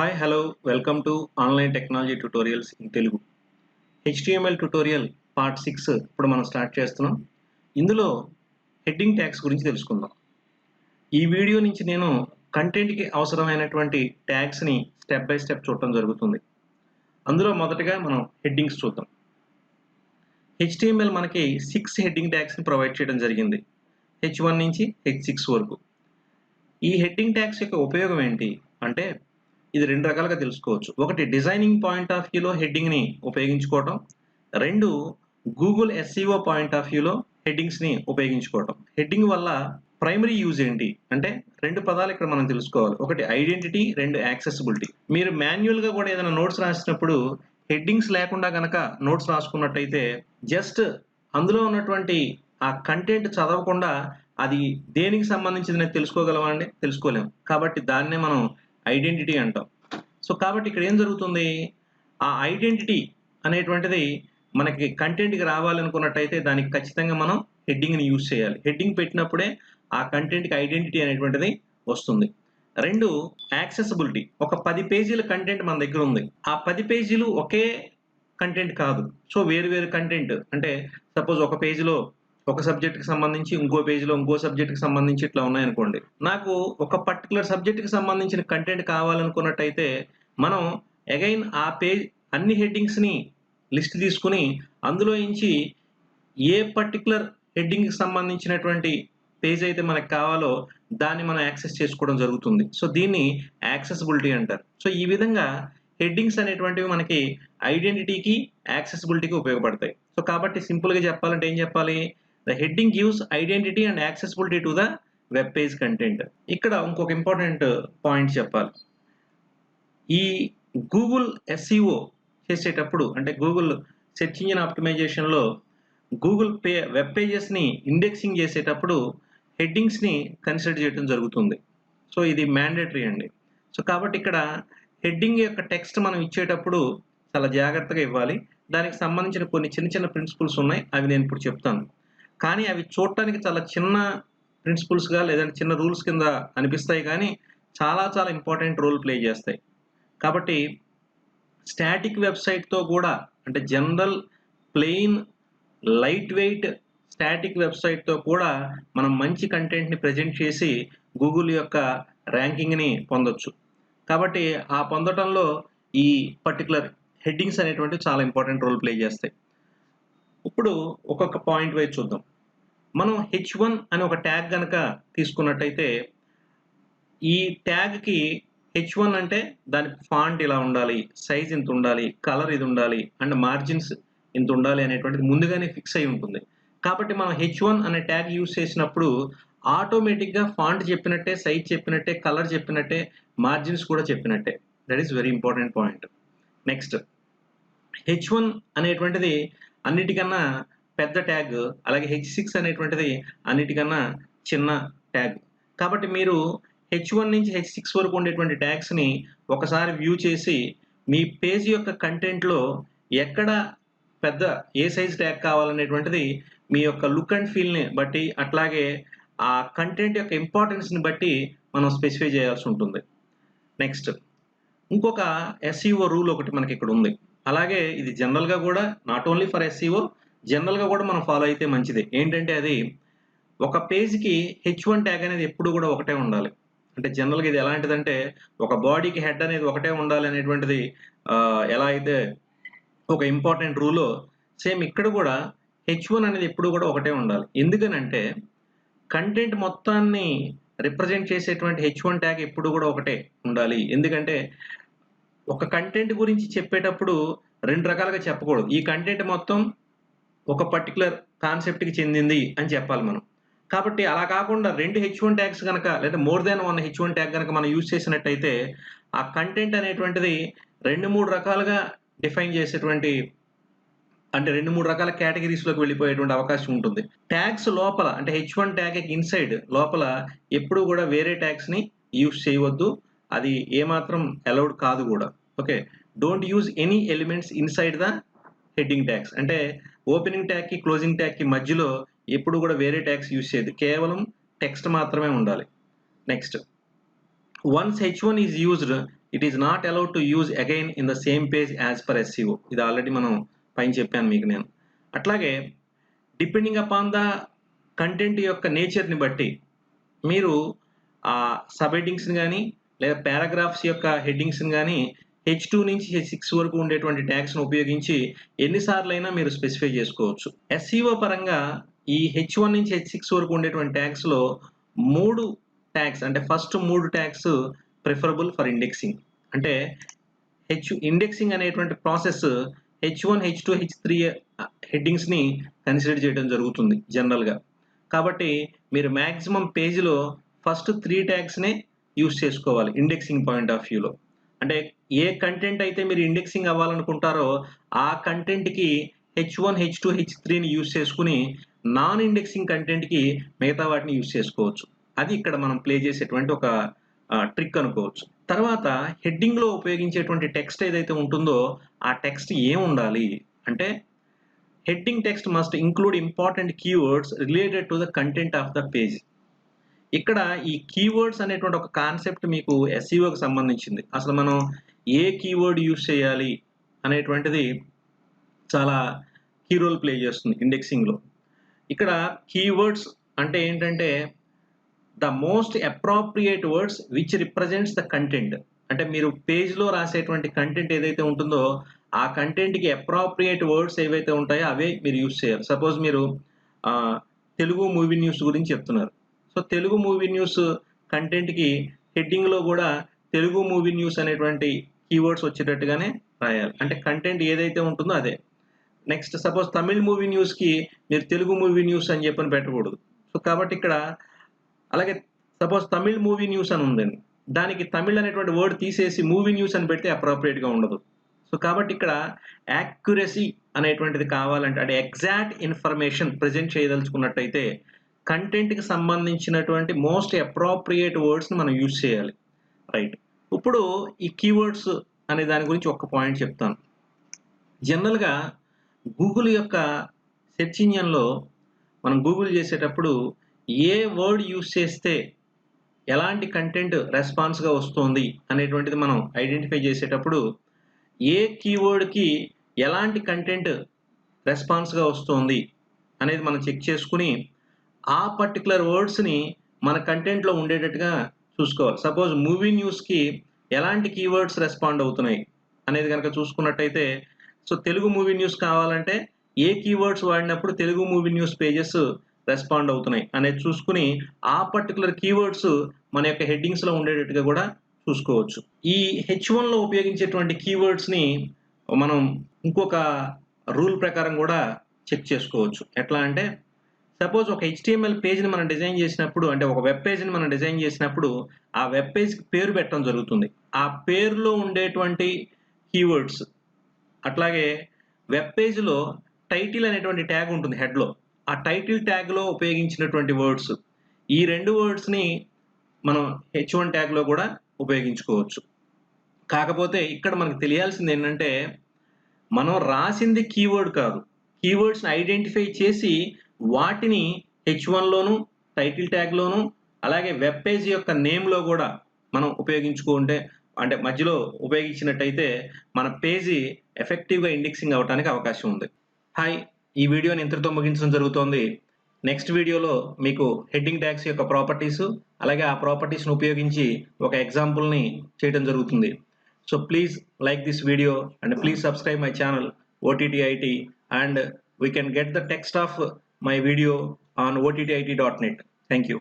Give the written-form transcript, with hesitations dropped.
Hi hello welcome to online technology tutorials in Telugu. HTML tutorial part 6 ఇప్పుడు మనం start చేస్తున్నాం. ఇందులో హెడ్డింగ్ ట్యాగ్స్ గురించి తెలుసుకుందాం. ఈ వీడియో నుంచి నేను కంటెంట్కి అవసరమైనటువంటి ట్యాగ్స్ని స్టెప్ బై స్టెప్ చూడటం జరుగుతుంది. అందులో మొదటగా మనం హెడ్డింగ్స్ చూద్దాం. HTML మనకి 6 హెడ్డింగ్ ట్యాగ్స్ని ప్రొవైడ్ చేయడం జరిగింది. H1 నుంచి H6 వరకు. ఈ హెడ్డింగ్ ట్యాగ్స్ యొక్క ఉపయోగం ఏంటి అంటే ఇది రెండు రకాలుగా తెలుసుకోవచ్చు. ఒకటి డిజైనింగ్ పాయింట్ ఆఫ్ వ్యూలో హెడ్డింగ్ని ఉపయోగించుకోవటం, రెండు గూగుల్ SEO పాయింట్ ఆఫ్ వ్యూలో హెడ్డింగ్స్ని ఉపయోగించుకోవటం. హెడ్డింగ్ వల్ల ప్రైమరీ యూజ్ ఏంటి అంటే రెండు పదాలు ఇక్కడ మనం తెలుసుకోవాలి. ఒకటి ఐడెంటిటీ, రెండు యాక్సెసిబిలిటీ. మీరు మాన్యువల్గా కూడా ఏదైనా నోట్స్ రాసినప్పుడు హెడ్డింగ్స్ లేకుండా గనక నోట్స్ రాసుకున్నట్టయితే జస్ట్ అందులో ఉన్నటువంటి ఆ కంటెంట్ చదవకుండా అది దేనికి సంబంధించింది తెలుసుకోగలమా అండి? తెలుసుకోలేము. కాబట్టి దాన్నే మనం ఐడెంటిటీ అంటాం. సో కాబట్టి ఇక్కడ ఏం జరుగుతుంది, ఆ ఐడెంటిటీ అనేటువంటిది మనకి కంటెంట్కి రావాలనుకున్నట్టయితే దానికి ఖచ్చితంగా మనం హెడ్డింగ్ని యూజ్ చేయాలి. హెడ్డింగ్ పెట్టినప్పుడే ఆ కంటెంట్కి ఐడెంటిటీ అనేటువంటిది వస్తుంది. రెండు యాక్సెసిబిలిటీ. ఒక 10 పేజీల కంటెంట్ మన దగ్గర ఉంది. ఆ 10 పేజీలు ఒకే కంటెంట్ కాదు. సో వేరు కంటెంట్ అంటే సపోజ్ ఒక పేజీలో ఒక సబ్జెక్ట్కి సంబంధించి ఇంకో పేజీలో ఇంకో సబ్జెక్ట్కి సంబంధించి ఇట్లా ఉన్నాయనుకోండి. నాకు ఒక పర్టికులర్ సబ్జెక్ట్కి సంబంధించిన కంటెంట్ కావాలనుకున్నట్టయితే మనం అగైన్ ఆ పేజ్ అన్ని హెడ్డింగ్స్ని లిస్ట్ తీసుకుని అందులో నుంచి ఏ పర్టికులర్ హెడ్డింగ్కి సంబంధించినటువంటి పేజ్ అయితే మనకు కావాలో దాన్ని మనం యాక్సెస్ చేసుకోవడం జరుగుతుంది. సో దీన్ని యాక్సెసిబిలిటీ అంటారు. సో ఈ విధంగా హెడ్డింగ్స్ అనేటువంటివి మనకి ఐడెంటిటీకి, యాక్సెసిబిలిటీకి ఉపయోగపడతాయి. సో కాబట్టి సింపుల్గా చెప్పాలంటే ఏం చెప్పాలి, the heading gives identity and accessibility to the web page content. ఇక్కడ ఇంకొక ఇంపార్టెంట్ పాయింట్ చెప్పాలి. ఈ గూగుల్ SEO చేసేటప్పుడు అంటే గూగుల్ సెర్చ్ ఇంజిన్ ఆప్టిమైజేషన్లో గూగుల్ వెబ్ పేజెస్ని ఇండెక్సింగ్ చేసేటప్పుడు హెడ్డింగ్స్ని కన్సిడర్ చేయడం జరుగుతుంది. సో ఇది మ్యాండేటరీ అండి. సో కాబట్టి ఇక్కడ హెడ్డింగ్ యొక్క టెక్స్ట్ మనం ఇచ్చేటప్పుడు చాలా జాగ్రత్తగా ఇవ్వాలి. దానికి సంబంధించిన కొన్ని చిన్న ప్రిన్సిపల్స్ ఉన్నాయి, అవి నేను ఇప్పుడు చెప్తాను. కానీ అవి చూడటానికి చాలా చిన్న ప్రిన్సిపల్స్గా లేదంటే చిన్న రూల్స్ కింద అనిపిస్తాయి, కానీ చాలా ఇంపార్టెంట్ రోల్ ప్లే చేస్తాయి. కాబట్టి స్టాటిక్ వెబ్సైట్తో కూడా అంటే general plain lightweight static వెబ్సైట్తో కూడా మనం మంచి కంటెంట్ని ప్రజెంట్ చేసి గూగుల్ యొక్క ర్యాంకింగ్ని పొందొచ్చు. కాబట్టి ఆ పొందటంలో ఈ పర్టికులర్ హెడ్డింగ్స్ అనేటువంటివి చాలా ఇంపార్టెంట్ రోల్ ప్లే చేస్తాయి. ఇప్పుడు ఒక్కొక్క పాయింట్ వైజ్ చూద్దాం. మనం H1 అనే ఒక ట్యాగ్ కనుక తీసుకున్నట్టయితే ఈ ట్యాగ్కి H1 అంటే దాని ఫాంట్ ఇలా ఉండాలి, సైజ్ ఇంత ఉండాలి, కలర్ ఇది ఉండాలి అండ్ మార్జిన్స్ ఇంత ఉండాలి అనేటువంటిది ముందుగానే ఫిక్స్ అయి ఉంటుంది. కాబట్టి మనం H1 అనే ట్యాగ్ యూజ్ చేసినప్పుడు ఆటోమేటిక్గా ఫాంట్ చెప్పినట్టే, సైజ్ చెప్పినట్టే, కలర్ చెప్పినట్టే, మార్జిన్స్ కూడా చెప్పినట్టే. That is very important point. Next H1 అనేటువంటిది అన్నిటికన్నా పెద్ద ట్యాగ్, అలాగే H6 అనేటువంటిది అన్నిటికన్నా చిన్న ట్యాగ్. కాబట్టి మీరు H1 నుంచి H6 వరకు ఉండేటువంటి ట్యాగ్స్ని ఒకసారి వ్యూ చేసి మీ పేజ్ యొక్క కంటెంట్లో ఎక్కడ పెద్ద ఏ సైజ్ ట్యాగ్ కావాలనేటువంటిది మీ యొక్క లుక్ అండ్ ఫీల్ని బట్టి, అట్లాగే ఆ కంటెంట్ యొక్క ఇంపార్టెన్స్ని బట్టి మనం స్పెసిఫై చేయాల్సి ఉంటుంది. నెక్స్ట్ ఇంకొక SEO రూల్ ఒకటి మనకి ఇక్కడ ఉంది. అలాగే ఇది జనరల్గా కూడా నాట్ ఓన్లీ ఫర్ SEO, జనరల్గా కూడా మనం ఫాలో అయితే మంచిది. ఏంటంటే అది ఒక పేజ్కి H1 ట్యాగ్ అనేది ఎప్పుడు కూడా ఒకటే ఉండాలి. అంటే జనరల్గా ఇది ఎలాంటిదంటే ఒక బాడీకి హెడ్ అనేది ఒకటే ఉండాలి అనేటువంటిది ఎలా అయితే ఒక ఇంపార్టెంట్ రూలో, సేమ్ ఇక్కడ కూడా H1 అనేది ఎప్పుడు కూడా ఒకటే ఉండాలి. ఎందుకనంటే కంటెంట్ మొత్తాన్ని రిప్రజెంట్ చేసేటువంటి H1 ట్యాగ్ ఎప్పుడు కూడా ఒకటే ఉండాలి. ఎందుకంటే ఒక కంటెంట్ గురించి చెప్పేటప్పుడు రెండు రకాలుగా చెప్పకూడదు. ఈ కంటెంట్ మొత్తం ఒక పర్టికులర్ కాన్సెప్ట్కి చెందింది అని చెప్పాలి మనం. కాబట్టి అలా కాకుండా రెండు H1 ట్యాగ్స్ కనుక లేదా more than one H1 tag కనుక మనం యూజ్ చేసినట్టయితే ఆ కంటెంట్ అనేటువంటిది 2-3 రకాలుగా డిఫైన్ చేసేటువంటి అంటే 2-3 రకాల కేటగిరీస్లోకి వెళ్ళిపోయేటువంటి అవకాశం ఉంటుంది. ట్యాగ్స్ లోపల అంటే H1 ట్యాగ్ ఇన్సైడ్ లోపల ఎప్పుడు కూడా వేరే ట్యాగ్స్ని యూజ్ చేయవద్దు. అది ఏమాత్రం అలౌడ్ కాదు కూడా. Okay, don't use any elements inside the heading tags. అంటే ఓపెనింగ్ ట్యాగ్కి క్లోజింగ్ ట్యాగ్కి మధ్యలో ఎప్పుడు కూడా వేరే ట్యాగ్స్ యూజ్ చేయదు, కేవలం టెక్స్ట్ మాత్రమే ఉండాలి. Next once H1 is used it is not allowed to use again in the same page as per SEO. ఇది ఆల్రెడీ మనం పైన చెప్పాను మీకు నేను. అట్లాగే డిపెండింగ్ అపాన్ ద కంటెంట్ యొక్క నేచర్ని బట్టి మీరు ఆ సబ్ హెడ్డింగ్స్ని కానీ లేదా పారాగ్రాఫ్స్ యొక్క హెడ్డింగ్స్ని కానీ H2 నుంచి H6 వరకు ఉండేటువంటి ట్యాగ్స్ను ఉపయోగించి ఎన్నిసార్లైనా మీరు స్పెసిఫై చేసుకోవచ్చు. SEO పరంగా ఈ H1 నుంచి H6 వరకు ఉండేటువంటి ట్యాగ్స్లో 3 ట్యాగ్స్ అంటే first 3 tags preferable for indexing. అంటే ఇండెక్సింగ్ అనేటువంటి ప్రాసెస్ H1, H2, H3 హెడ్డింగ్స్ని కన్సిడర్ చేయడం జరుగుతుంది జనరల్గా. కాబట్టి మీరు మ్యాక్సిమం పేజీలో ఫస్ట్ 3 ట్యాగ్స్నే యూస్ చేసుకోవాలి ఇండెక్సింగ్ పాయింట్ ఆఫ్ వ్యూలో. అంటే ఏ కంటెంట్ అయితే మీరు ఇండెక్సింగ్ అవ్వాలనుకుంటారో ఆ కంటెంట్కి H1, H2, H3ని యూస్ చేసుకుని నాన్ ఇండెక్సింగ్ కంటెంట్కి మిగతా వాటిని యూస్ చేసుకోవచ్చు. అది ఇక్కడ మనం ప్లే చేసేటువంటి ఒక ట్రిక్ అనుకోవచ్చు. తర్వాత హెడ్డింగ్లో ఉపయోగించేటువంటి టెక్స్ట్ ఏదైతే ఉంటుందో ఆ టెక్స్ట్ ఏముండాలి అంటే heading text must include important keywords related to the content of the page. ఇక్కడ ఈ కీవర్డ్స్ అనేటువంటి ఒక కాన్సెప్ట్ మీకు SEOకి సంబంధించింది. అసలు మనం ఏ కీవర్డ్ యూస్ చేయాలి అనేటువంటిది చాలా కీ రోల్ ప్లే చేస్తుంది ఇండెక్సింగ్లో. ఇక్కడ కీవర్డ్స్ అంటే ఏంటంటే the most appropriate words which represents the content. అంటే మీరు పేజ్లో రాసేటువంటి కంటెంట్ ఏదైతే ఉంటుందో ఆ కంటెంట్కి అప్రోప్రియేట్ వర్డ్స్ ఏవైతే ఉంటాయో అవే మీరు యూస్ చేయాలి. సపోజ్ మీరు తెలుగు మూవీ న్యూస్ గురించి చెప్తున్నారు. సో తెలుగు మూవీ న్యూస్ కంటెంట్కి హెడ్డింగ్లో కూడా తెలుగు మూవీ న్యూస్ అనేటువంటి కీవర్డ్స్ వచ్చేటట్టుగానే రాయాలి. అంటే కంటెంట్ ఏదైతే ఉంటుందో అదే. నెక్స్ట్ సపోజ్ తమిళ్ మూవీ న్యూస్కి మీరు తెలుగు మూవీ న్యూస్ అని చెప్పని పెట్టకూడదు. సో కాబట్టి ఇక్కడ అలాగే సపోజ్ తమిళ్ మూవీ న్యూస్ అని ఉందండి, దానికి తమిళ్ అనేటువంటి వర్డ్ తీసేసి మూవీ న్యూస్ అని పెడితే అప్రోప్రియేట్గా ఉండదు. సో కాబట్టి ఇక్కడ యాక్యురసీ అనేటువంటిది కావాలంటే అంటే ఎగ్జాక్ట్ ఇన్ఫర్మేషన్ ప్రజెంట్ చేయదలుచుకున్నట్టయితే కంటెంట్కి సంబంధించినటువంటి మోస్ట్ అప్రోప్రియేట్ వర్డ్స్ని మనం యూజ్ చేయాలి. రైట్. ఇప్పుడు ఈ కీవర్డ్స్ అనే దాని గురించి ఒక పాయింట్ చెప్తాను. జనరల్గా గూగుల్ యొక్క సెర్చ్ ఇంజన్లో మనం గూగుల్ చేసేటప్పుడు ఏ వర్డ్ యూజ్ చేస్తే ఎలాంటి కంటెంట్ రెస్పాన్స్గా వస్తుంది అనేటువంటిది మనం ఐడెంటిఫై చేసేటప్పుడు ఏ కీవర్డ్కి ఎలాంటి కంటెంట్ రెస్పాన్స్గా వస్తుంది అనేది మనం చెక్ చేసుకుని ఆ పర్టికులర్ వర్డ్స్ని మన కంటెంట్లో ఉండేటట్టుగా చూసుకోవాలి. సపోజ్ మూవీ న్యూస్కి ఎలాంటి కీవర్డ్స్ రెస్పాండ్ అవుతున్నాయి అనేది కనుక చూసుకున్నట్టయితే సో తెలుగు మూవీ న్యూస్ కావాలంటే ఏ కీవర్డ్స్ వాడినప్పుడు Telugu movie news pages respond అవుతున్నాయి అనేది చూసుకుని ఆ పర్టికులర్ కీవర్డ్స్ మన యొక్క హెడ్డింగ్స్లో ఉండేటట్టుగా కూడా చూసుకోవచ్చు. ఈ H1లో ఉపయోగించేటువంటి కీవర్డ్స్ని మనం ఇంకొక రూల్ ప్రకారం కూడా చెక్ చేసుకోవచ్చు. ఎట్లా అంటే సపోజ్ ఒక HTML పేజ్ని మనం డిజైన్ చేసినప్పుడు అంటే ఒక వెబ్ పేజ్ని మనం డిజైన్ చేసినప్పుడు ఆ వెబ్ పేజ్కి పేరు పెట్టడం జరుగుతుంది. ఆ పేరులో ఉండేటువంటి కీవర్డ్స్ అట్లాగే వెబ్ పేజ్లో టైటిల్ అనేటువంటి ట్యాగ్ ఉంటుంది హెడ్లో. ఆ టైటిల్ ట్యాగ్లో ఉపయోగించినటువంటి వర్డ్స్ ఈ 2 వర్డ్స్ని మనం H1 ట్యాగ్లో కూడా ఉపయోగించుకోవచ్చు. కాకపోతే ఇక్కడ మనకు తెలియాల్సింది ఏంటంటే మనం రాసింది కీవర్డ్ కాదు, కీవర్డ్స్ని ఐడెంటిఫై చేసి వాటిని H1లోను టైటిల్ ట్యాగ్లోను అలాగే వెబ్ పేజ్ యొక్క నేమ్లో కూడా మనం ఉపయోగించుకుంటే అంటే మధ్యలో ఉపయోగించినట్టయితే మన పేజీ ఎఫెక్టివ్గా ఇండెక్సింగ్ అవడానికి అవకాశం ఉంది. హాయ్, ఈ వీడియోని ఇంతటితో ముగించడం జరుగుతోంది. నెక్స్ట్ వీడియోలో మీకు హెడ్డింగ్ ట్యాగ్స్ యొక్క ప్రాపర్టీస్ అలాగే ఆ ప్రాపర్టీస్ను ఉపయోగించి ఒక ఎగ్జాంపుల్ని చేయడం జరుగుతుంది. So please like this video and please subscribe my channel ottit and we can get the text of my video on ottit.net. Thank you.